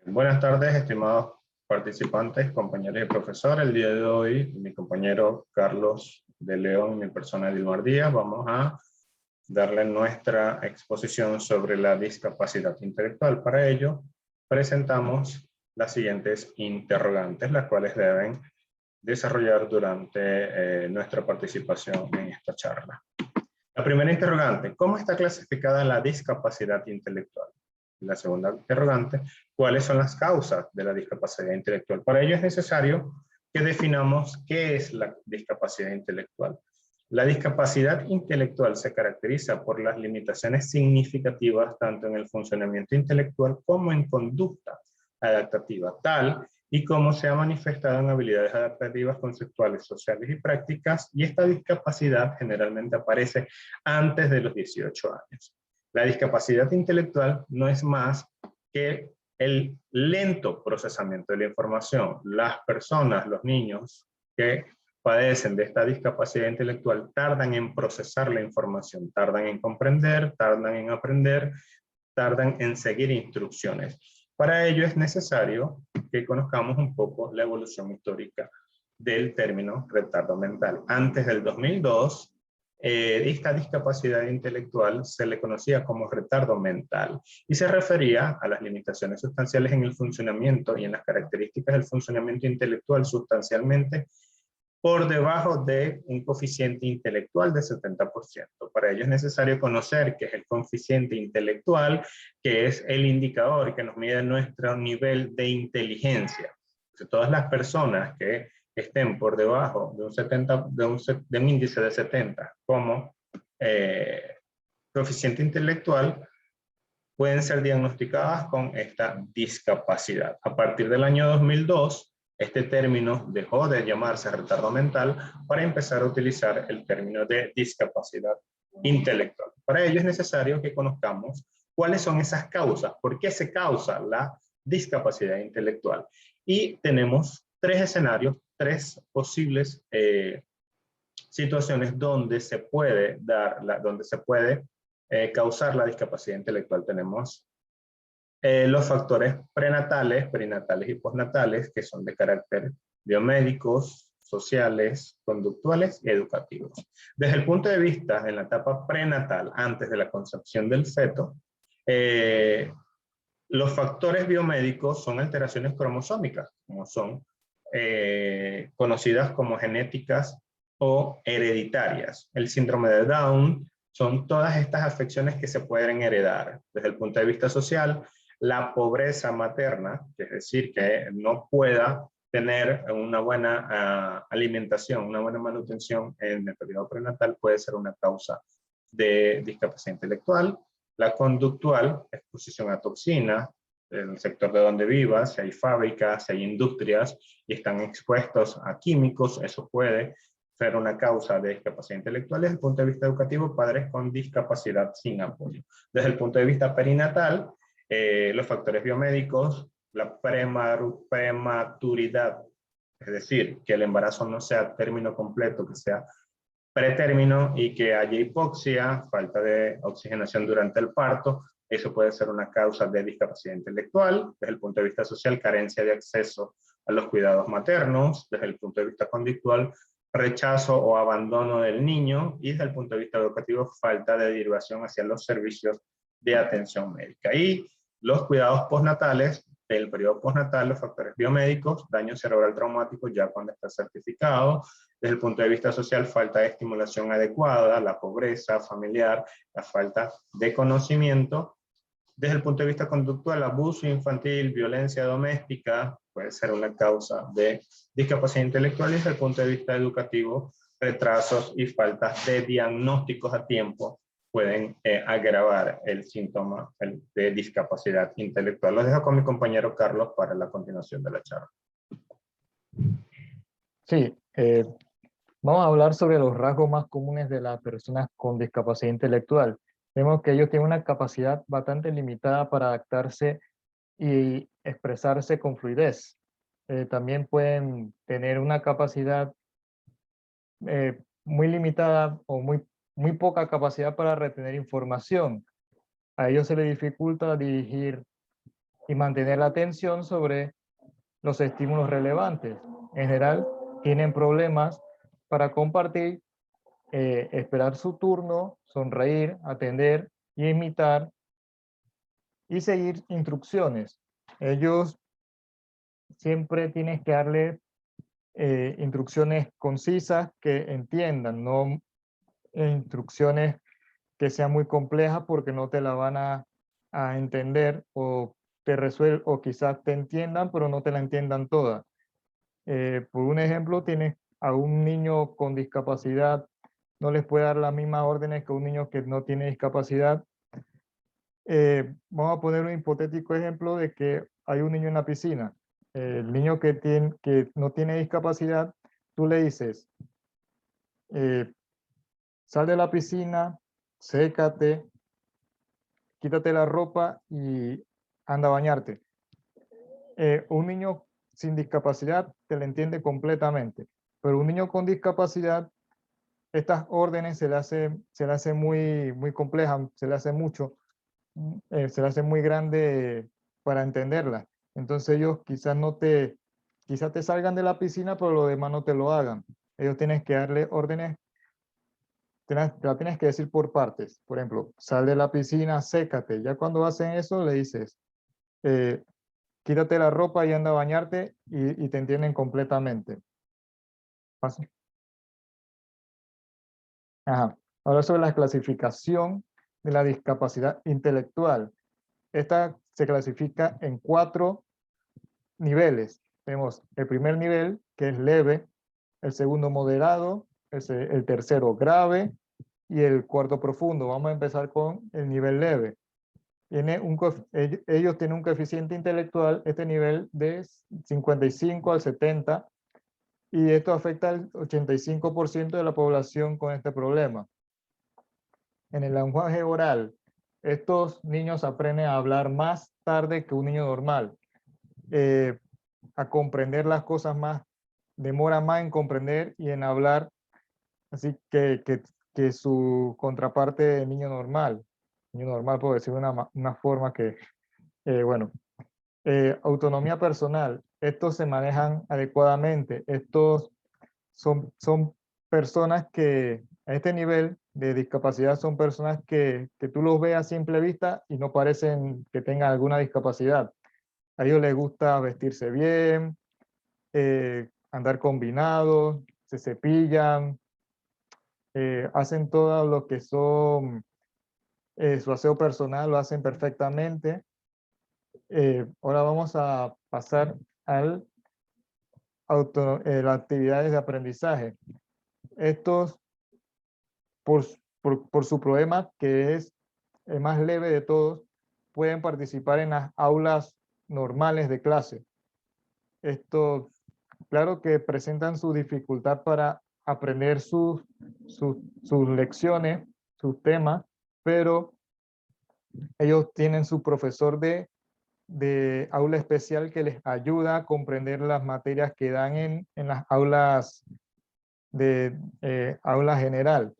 Buenas tardes, estimados participantes, compañeros y profesor. El día de hoy, mi compañero Carlos de León y mi persona Dilmar Díaz, vamos a darle nuestra exposición sobre la discapacidad intelectual. Para ello, presentamos las siguientes interrogantes, las cuales deben desarrollar durante nuestra participación en esta charla. La primera interrogante: ¿cómo está clasificada la discapacidad intelectual? La segunda interrogante: ¿cuáles son las causas de la discapacidad intelectual? Para ello es necesario que definamos qué es la discapacidad intelectual. La discapacidad intelectual se caracteriza por las limitaciones significativas tanto en el funcionamiento intelectual como en conducta adaptativa, tal y como se ha manifestado en habilidades adaptativas, conceptuales, sociales y prácticas, y esta discapacidad generalmente aparece antes de los 18 años. La discapacidad intelectual no es más que el lento procesamiento de la información. Las personas, los niños que padecen de esta discapacidad intelectual tardan en procesar la información, tardan en comprender, tardan en aprender, tardan en seguir instrucciones. Para ello es necesario que conozcamos un poco la evolución histórica del término retardo mental. Antes del 2002, esta discapacidad intelectual se le conocía como retardo mental y se refería a las limitaciones sustanciales en el funcionamiento y en las características del funcionamiento intelectual sustancialmente por debajo de un coeficiente intelectual de 70%. Para ello es necesario conocer qué es el coeficiente intelectual, que es el indicador que nos mide nuestro nivel de inteligencia. Entonces, todas las personas que estén por debajo de un, 70, de un índice de 70 como coeficiente intelectual pueden ser diagnosticadas con esta discapacidad. A partir del año 2002, este término dejó de llamarse retardo mental para empezar a utilizar el término de discapacidad intelectual. Para ello es necesario que conozcamos cuáles son esas causas, por qué se causa la discapacidad intelectual. Y tenemos tres escenarios, tres posibles situaciones donde se puede causar la discapacidad intelectual. Tenemos los factores prenatales, perinatales y postnatales, que son de carácter biomédicos, sociales, conductuales y educativos. Desde el punto de vista en la etapa prenatal, antes de la concepción del feto, los factores biomédicos son alteraciones cromosómicas, como son conocidas como genéticas o hereditarias. El síndrome de Down son todas estas afecciones que se pueden heredar. Desde el punto de vista social, la pobreza materna, es decir, que no pueda tener una buena alimentación, una buena manutención en el periodo prenatal, puede ser una causa de discapacidad intelectual. La conductual, exposición a toxinas, en el sector de donde vivas, si hay fábricas, si hay industrias y están expuestos a químicos, eso puede ser una causa de discapacidad intelectual. Desde el punto de vista educativo, padres con discapacidad sin apoyo. Desde el punto de vista perinatal, los factores biomédicos, la prematuridad, es decir, que el embarazo no sea término completo, que sea pretérmino y que haya hipoxia, falta de oxigenación durante el parto, eso puede ser una causa de discapacidad intelectual. Desde el punto de vista social, carencia de acceso a los cuidados maternos. Desde el punto de vista conductual, rechazo o abandono del niño. Y desde el punto de vista educativo, falta de derivación hacia los servicios de atención médica. Y los cuidados postnatales, el periodo postnatal, los factores biomédicos, daño cerebral traumático ya cuando está certificado. Desde el punto de vista social, falta de estimulación adecuada, la pobreza familiar, la falta de conocimiento. Desde el punto de vista conductual, abuso infantil, violencia doméstica, puede ser una causa de discapacidad intelectual. Y desde el punto de vista educativo, retrasos y faltas de diagnósticos a tiempo pueden agravar el síntoma de discapacidad intelectual. Los dejo con mi compañero Carlos para la continuación de la charla. Sí, vamos a hablar sobre los rasgos más comunes de las personas con discapacidad intelectual. Vemos que ellos tienen una capacidad bastante limitada para adaptarse y expresarse con fluidez. También pueden tener una capacidad muy limitada o muy poca capacidad para retener información. A ellos se les dificulta dirigir y mantener la atención sobre los estímulos relevantes. En general, tienen problemas para compartir, esperar su turno, sonreír, atender y imitar y seguir instrucciones. Ellos siempre tienes que darle instrucciones concisas que entiendan, no instrucciones que sean muy complejas porque no te la van a entender o te resuelven o quizás te entiendan pero no te la entiendan toda. Por un ejemplo, tienes a un niño con discapacidad, no les puede dar las mismas órdenes que a un niño que no tiene discapacidad. Vamos a poner un hipotético ejemplo de que hay un niño en la piscina. El niño que no tiene discapacidad, tú le dices, eh, sal de la piscina, sécate, quítate la ropa y anda a bañarte. Un niño sin discapacidad te lo entiende completamente, pero un niño con discapacidad, estas órdenes se le hace muy compleja, se le hace mucho, se le hace muy grande para entenderla. Entonces ellos quizás te salgan de la piscina, pero los demás no te lo hagan. Ellos tienes que darle órdenes, te la tienes que decir por partes. Por ejemplo, sal de la piscina, sécate. Ya cuando hacen eso, le dices, eh, quítate la ropa y anda a bañarte y te entienden completamente. Paso. Ajá. Ahora sobre la clasificación de la discapacidad intelectual. Esta se clasifica en 4 niveles. Tenemos el primer nivel, que es leve, el segundo moderado, el tercero grave y el cuarto profundo. Vamos a empezar con el nivel leve. Ellos tienen un coeficiente intelectual, este nivel de 55 al 70, y esto afecta al 85% de la población con este problema. En el lenguaje oral, estos niños aprenden a hablar más tarde que un niño normal, a comprender las cosas más, demora más en comprender y en hablar, así que su contraparte de niño normal. Niño normal, puedo decir una forma que, bueno, autonomía personal. Estos se manejan adecuadamente. Estos son personas que a este nivel de discapacidad son personas que tú los ves a simple vista y no parecen que tengan alguna discapacidad. A ellos les gusta vestirse bien, andar combinados, se cepillan, hacen todo lo que son su aseo personal, lo hacen perfectamente. Ahora vamos a pasar al las actividades de aprendizaje. Estos, por su problema, que es el más leve de todos, pueden participar en las aulas normales de clase. Estos, claro que presentan su dificultad para aprender sus lecciones, sus temas, pero ellos tienen su profesor de aula especial que les ayuda a comprender las materias que dan en las aulas de aula general.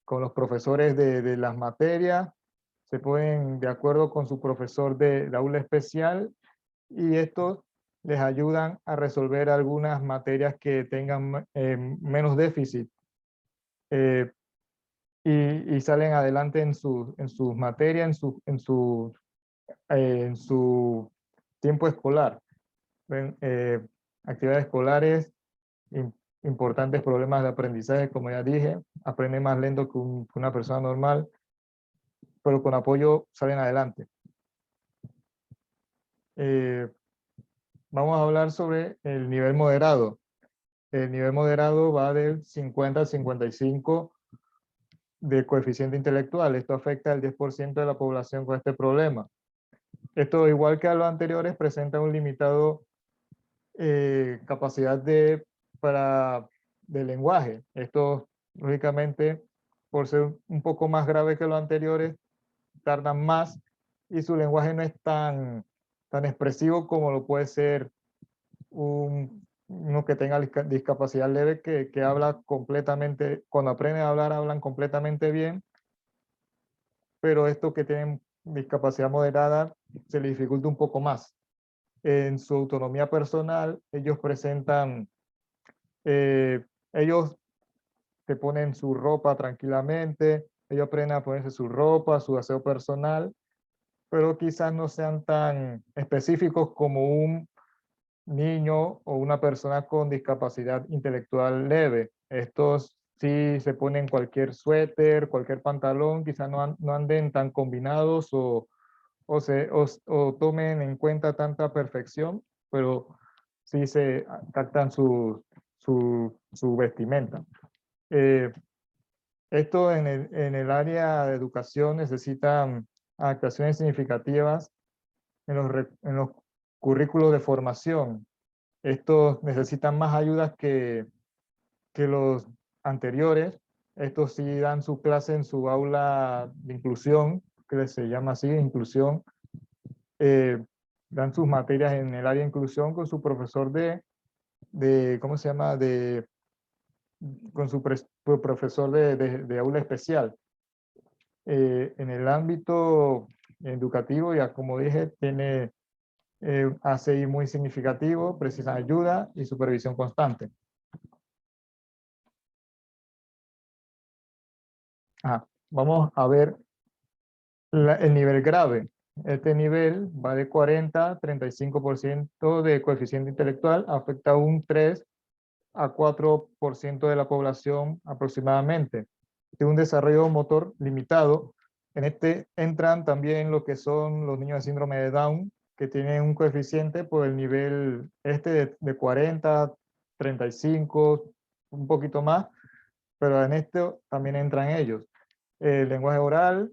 Con los profesores de las materias, se ponen de acuerdo con su profesor de aula especial y estos les ayudan a resolver algunas materias que tengan menos déficit, eh, y salen adelante en sus materias, en su tiempo escolar. Ven, actividades escolares, importantes problemas de aprendizaje, como ya dije, aprende más lento que una persona normal, pero con apoyo salen adelante. Vamos a hablar sobre el nivel moderado. El nivel moderado va del 50 al 55 de coeficiente intelectual. Esto afecta al 10% de la población con este problema. Esto, igual que a los anteriores, presenta un limitado capacidad de lenguaje. Esto, lógicamente, por ser un poco más grave que los anteriores, tardan más y su lenguaje no es tan expresivo como lo puede ser uno que tenga discapacidad leve que habla completamente, cuando aprenden a hablar, hablan completamente bien, pero estos que tienen discapacidad moderada se les dificulta un poco más. En su autonomía personal, ellos presentan, ellos se ponen su ropa tranquilamente, ellos aprenden a ponerse su ropa, su aseo personal, pero quizás no sean tan específicos como un niño o una persona con discapacidad intelectual leve. Estos sí se ponen cualquier suéter, cualquier pantalón, quizás no anden tan combinados o tomen en cuenta tanta perfección, pero sí se captan su vestimenta. Eh, Esto en el área de educación necesitan adaptaciones significativas en los currículos de formación. Estos necesitan más ayudas que los anteriores. Estos sí dan su clase en su aula de inclusión, que se llama así, inclusión. eh, Dan sus materias en el área de inclusión con su profesor ¿cómo se llama? Con su profesor de aula especial. En el ámbito educativo, ya como dije, tiene ACI muy significativo, precisa ayuda y supervisión constante. Vamos a ver el nivel grave. Este nivel va de 40 a 35% de coeficiente intelectual, afecta un 3 a 4% de la población aproximadamente. De un desarrollo motor limitado. En este entran también lo que son los niños de síndrome de Down, que tienen un coeficiente por el nivel de 40, 35, un poquito más, pero en esto también entran ellos. El lenguaje oral,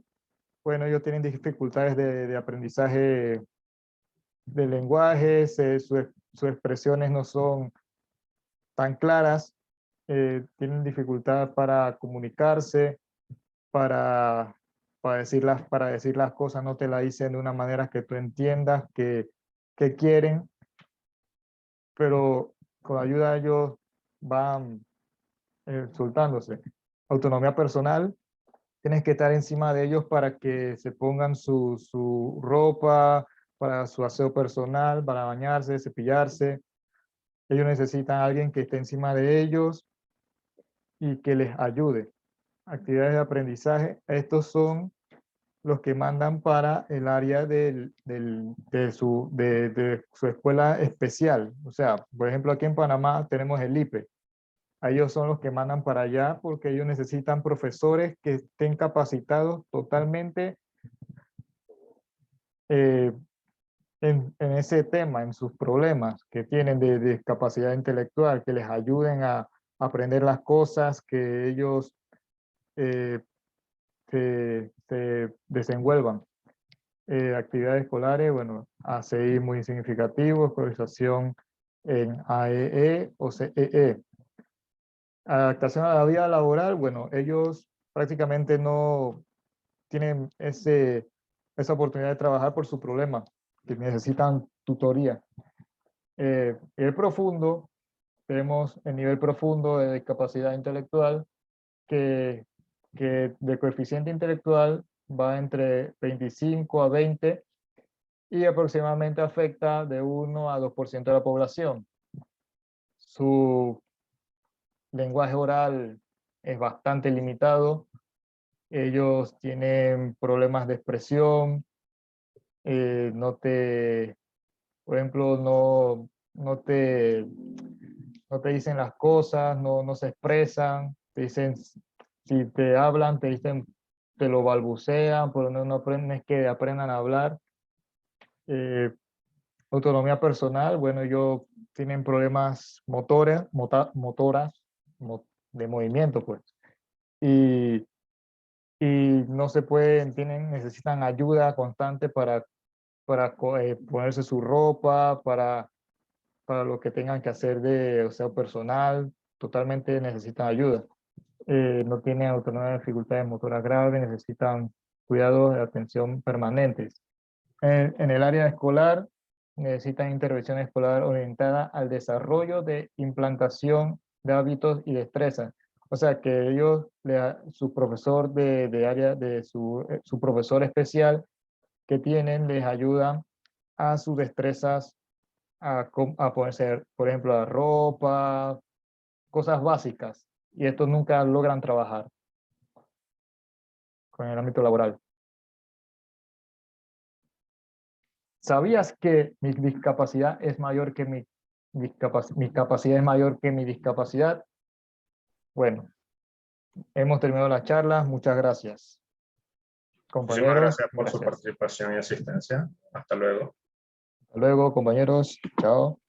bueno, ellos tienen dificultades de aprendizaje de lenguaje, sus expresiones no son tan claras, tienen dificultad para comunicarse, para, para decir las cosas, no te la dicen de una manera que tú entiendas que quieren, pero con la ayuda de ellos van soltándose. Autonomía personal, tienes que estar encima de ellos para que se pongan su ropa, para su aseo personal, para bañarse, cepillarse. Ellos necesitan a alguien que esté encima de ellos y que les ayude. Actividades de aprendizaje, estos son los que mandan para el área de su escuela especial. O sea, por ejemplo, aquí en Panamá tenemos el IPE. Ellos son los que mandan para allá porque ellos necesitan profesores que estén capacitados totalmente eh, en ese tema, en sus problemas que tienen de discapacidad intelectual, que les ayuden a aprender las cosas, que ellos eh, se desenvuelvan. Actividades escolares, bueno, ACI muy significativo, escolarización en AEE o CEE. Adaptación a la vida laboral, bueno, ellos prácticamente no tienen esa oportunidad de trabajar por su problema, que necesitan tutoría. El profundo, tenemos el nivel profundo de discapacidad intelectual, que, que de coeficiente intelectual va entre 25 a 20 y aproximadamente afecta de 1 a 2% de la población. Su lenguaje oral es bastante limitado. Ellos tienen problemas de expresión, por ejemplo, no te dicen las cosas, no se expresan, te dicen, si te hablan, te dicen, te lo balbucean, pero no aprendes que aprendan a hablar. Autonomía personal, bueno, ellos tienen problemas motoras de movimiento, pues. Y, y no se pueden, necesitan ayuda constante para ponerse su ropa, para lo que tengan que hacer de aseo personal, totalmente necesitan ayuda. No tienen autonomía, dificultades motoras graves, necesitan cuidados de atención permanentes. En el área escolar, necesitan intervención escolar orientada al desarrollo de implantación de hábitos y destrezas. O sea, que ellos, su profesor de área, su profesor especial, que tienen les ayuda a sus destrezas a poder ser, por ejemplo, la ropa, cosas básicas. Y estos nunca logran trabajar con el ámbito laboral. ¿Sabías que mi discapacidad es mayor que mi capacidad es mayor que mi discapacidad? Bueno, hemos terminado la charla. Muchas gracias, Muchísimas compañeros. gracias por su Gracias. participación y asistencia. Hasta luego. Hasta luego, compañeros. Chao.